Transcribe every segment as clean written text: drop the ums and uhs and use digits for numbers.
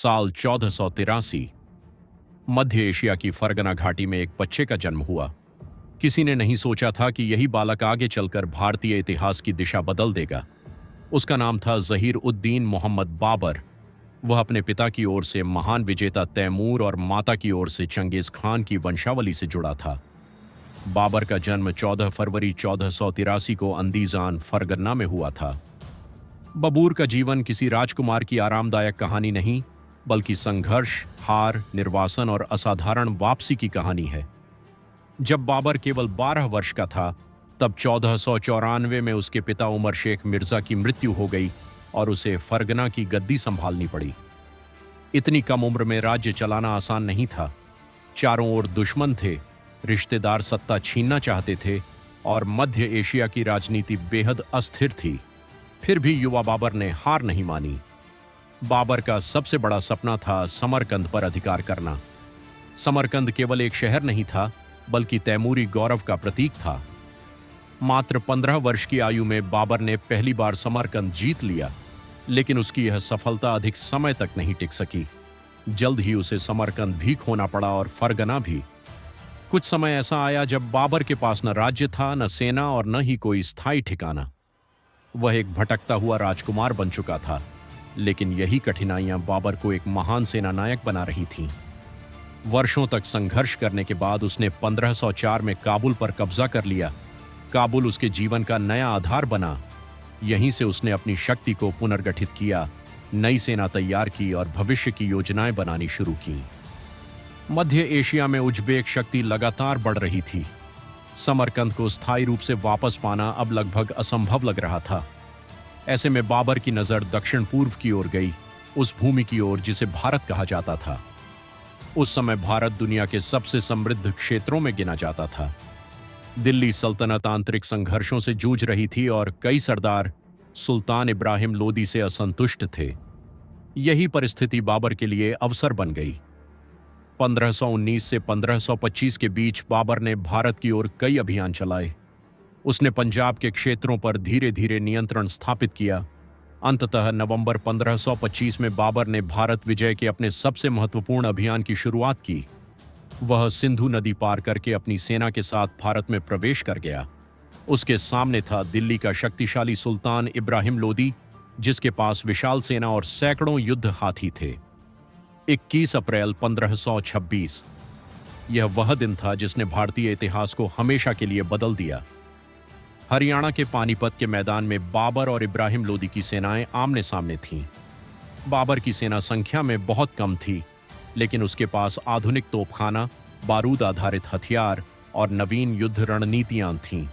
साल 1483 मध्य एशिया की फरगना घाटी में एक बच्चे का जन्म हुआ। किसी ने नहीं सोचा था कि यही बालक आगे चलकर भारतीय इतिहास की दिशा बदल देगा। उसका नाम था ज़हीर उद्दीन मोहम्मद बाबर। वह अपने पिता की ओर से महान विजेता तैमूर और माता की ओर से चंगेज खान की वंशावली से जुड़ा था। बाबर का जन्म 14 फरवरी 1483 को अंदीजान फरगना में हुआ था। बबूर का जीवन किसी राजकुमार की आरामदायक कहानी नहीं, बल्कि संघर्ष, हार, निर्वासन और असाधारण वापसी की कहानी है। जब बाबर केवल 12 वर्ष का था, तब 1494 में उसके पिता उमर शेख मिर्जा की मृत्यु हो गई और उसे फरगना की गद्दी संभालनी पड़ी। इतनी कम उम्र में राज्य चलाना आसान नहीं था। चारों ओर दुश्मन थे, रिश्तेदार सत्ता छीनना चाहते थे और मध्य एशिया की राजनीति बेहद अस्थिर थी। फिर भी युवा बाबर ने हार नहीं मानी। बाबर का सबसे बड़ा सपना था समरकंद पर अधिकार करना। समरकंद केवल एक शहर नहीं था, बल्कि तैमूरी गौरव का प्रतीक था। मात्र 15 वर्ष की आयु में बाबर ने पहली बार समरकंद जीत लिया, लेकिन उसकी यह सफलता अधिक समय तक नहीं टिक सकी। जल्द ही उसे समरकंद भी खोना पड़ा और फरगना भी। कुछ समय ऐसा आया जब बाबर के पास न राज्य था, न सेना और न ही कोई स्थायी ठिकाना। वह एक भटकता हुआ राजकुमार बन चुका था, लेकिन यही कठिनाइयां बाबर को एक महान सेनानायक बना रही थीं। वर्षों तक संघर्ष करने के बाद उसने 1504 में काबुल पर कब्जा कर लिया। काबुल उसके जीवन का नया आधार बना। यहीं से उसने अपनी शक्ति को पुनर्गठित किया, नई सेना तैयार की और भविष्य की योजनाएं बनानी शुरू की। मध्य एशिया में उज़्बेक शक्ति लगातार बढ़ रही थी। समरकंद को स्थायी रूप से वापस पाना अब लगभग असंभव लग रहा था। ऐसे में बाबर की नजर दक्षिण पूर्व की ओर गई, उस भूमि की ओर जिसे भारत कहा जाता था। उस समय भारत दुनिया के सबसे समृद्ध क्षेत्रों में गिना जाता था। दिल्ली सल्तनत आंतरिक संघर्षों से जूझ रही थी और कई सरदार सुल्तान इब्राहिम लोदी से असंतुष्ट थे। यही परिस्थिति बाबर के लिए अवसर बन गई। 1519 से 1525 के बीच बाबर ने भारत की ओर कई अभियान चलाए। उसने पंजाब के क्षेत्रों पर धीरे धीरे नियंत्रण स्थापित किया। अंततः नवंबर 1525 में बाबर ने भारत विजय के अपने सबसे महत्वपूर्ण अभियान की शुरुआत की। वह सिंधु नदी पार करके अपनी सेना के साथ भारत में प्रवेश कर गया। उसके सामने था दिल्ली का शक्तिशाली सुल्तान इब्राहिम लोदी, जिसके पास विशाल सेना और सैकड़ों युद्ध हाथी थे। 21 अप्रैल 1526 यह वह दिन था जिसने भारतीय इतिहास को हमेशा के लिए बदल दिया। हरियाणा के पानीपत के मैदान में बाबर और इब्राहिम लोदी की सेनाएं आमने सामने थीं। बाबर की सेना संख्या में बहुत कम थी, लेकिन उसके पास आधुनिक तोपखाना, बारूद आधारित हथियार और नवीन युद्ध रणनीतियां थीं।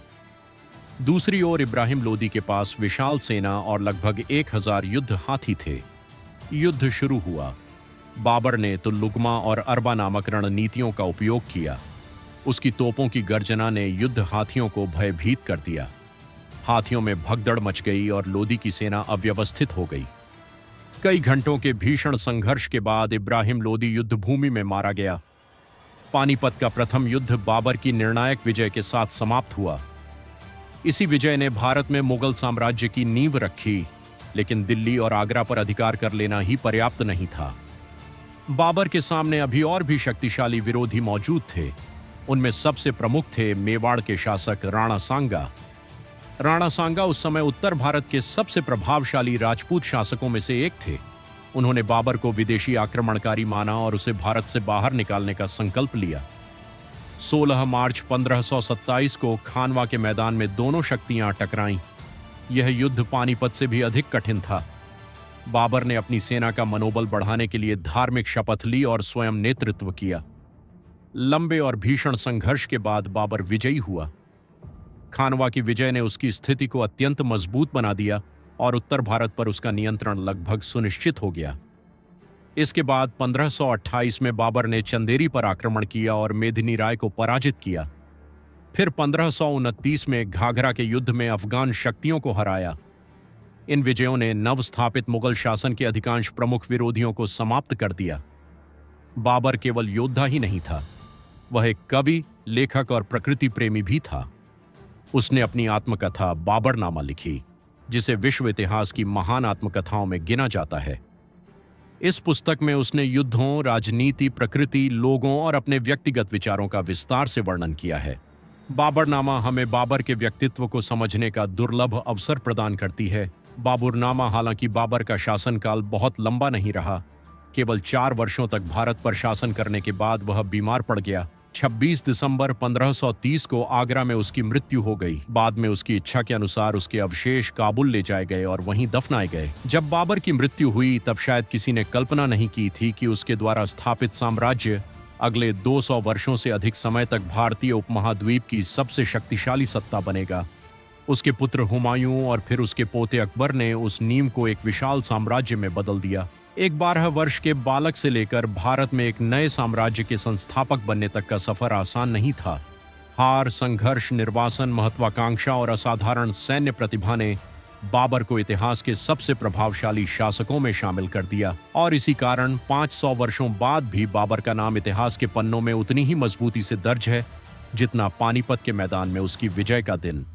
दूसरी ओर इब्राहिम लोदी के पास विशाल सेना और लगभग 1000 युद्ध हाथी थे। युद्ध शुरू हुआ। बाबर ने तुल्लुगमा और अरबा नामक रणनीतियों का उपयोग किया। उसकी तोपों की गर्जना ने युद्ध हाथियों को भयभीत कर दिया। हाथियों में भगदड़ मच गई और लोदी की सेना अव्यवस्थित हो गई। कई घंटों के भीषण संघर्ष के बाद इब्राहिम लोदी युद्ध भूमि में मारा गया। पानीपत का प्रथम युद्ध बाबर की निर्णायक विजय के साथ समाप्त हुआ। इसी विजय ने भारत में मुगल साम्राज्य की नींव रखी, लेकिन दिल्ली और आगरा पर अधिकार कर लेना ही पर्याप्त नहीं था। बाबर के सामने अभी और भी शक्तिशाली विरोधी मौजूद थे। उनमें सबसे प्रमुख थे मेवाड़ के शासक राणा सांगा। राणा सांगा उस समय उत्तर भारत के सबसे प्रभावशाली राजपूत शासकों में से एक थे। उन्होंने बाबर को विदेशी आक्रमणकारी माना और उसे भारत से बाहर निकालने का संकल्प लिया। 16 मार्च 1527 को खानवा के मैदान में दोनों शक्तियां टकराईं। यह युद्ध पानीपत से भी अधिक कठिन था। बाबर ने अपनी सेना का मनोबल बढ़ाने के लिए धार्मिक शपथ ली और स्वयं नेतृत्व किया। लंबे और भीषण संघर्ष के बाद बाबर विजयी हुआ। खानवा की विजय ने उसकी स्थिति को अत्यंत मजबूत बना दिया और उत्तर भारत पर उसका नियंत्रण लगभग सुनिश्चित हो गया। इसके बाद 1528 में बाबर ने चंदेरी पर आक्रमण किया और मेदिनी राय को पराजित किया। फिर 1529 में घाघरा के युद्ध में अफगान शक्तियों को हराया। इन विजयों ने नवस्थापित मुगल शासन के अधिकांश प्रमुख विरोधियों को समाप्त कर दिया। बाबर केवल योद्धा ही नहीं था, वह एक कवि, लेखक और प्रकृति प्रेमी भी था। उसने अपनी आत्मकथा बाबरनामा लिखी, जिसे विश्व इतिहास की महान आत्मकथाओं में गिना जाता है। इस पुस्तक में उसने युद्धों, राजनीति, प्रकृति, लोगों और अपने व्यक्तिगत विचारों का विस्तार से वर्णन किया है। बाबरनामा हमें बाबर के व्यक्तित्व को समझने का दुर्लभ अवसर प्रदान करती है। बाबरनामा हालांकि बाबर का शासनकाल बहुत लंबा नहीं रहा, केवल 4 वर्षों तक भारत पर शासन करने के बाद वह बीमार पड़ गया। 26 दिसंबर 1530 को आगरा में उसकी मृत्यु हो गई। बाद में उसकी इच्छा के अनुसार उसके अवशेष काबुल ले जाए गए और वहीं दफनाए गए। जब बाबर की मृत्यु हुई तब शायद किसी ने कल्पना नहीं की थी कि उसके द्वारा स्थापित साम्राज्य अगले 200 वर्षों से अधिक समय तक भारतीय उपमहाद्वीप की सबसे शक्तिशाली सत्ता बनेगा। उसके पुत्र हुमायूं और फिर उसके पोते अकबर ने उस नींव को एक विशाल साम्राज्य में बदल दिया। एक 12 वर्ष के बालक से लेकर भारत में एक नए साम्राज्य के संस्थापक बनने तक का सफर आसान नहीं था। हार, संघर्ष, निर्वासन, महत्वाकांक्षा और असाधारण सैन्य प्रतिभा ने बाबर को इतिहास के सबसे प्रभावशाली शासकों में शामिल कर दिया और इसी कारण 500 वर्षों बाद भी बाबर का नाम इतिहास के पन्नों में उतनी ही मजबूती से दर्ज है जितना पानीपत के मैदान में उसकी विजय का दिन।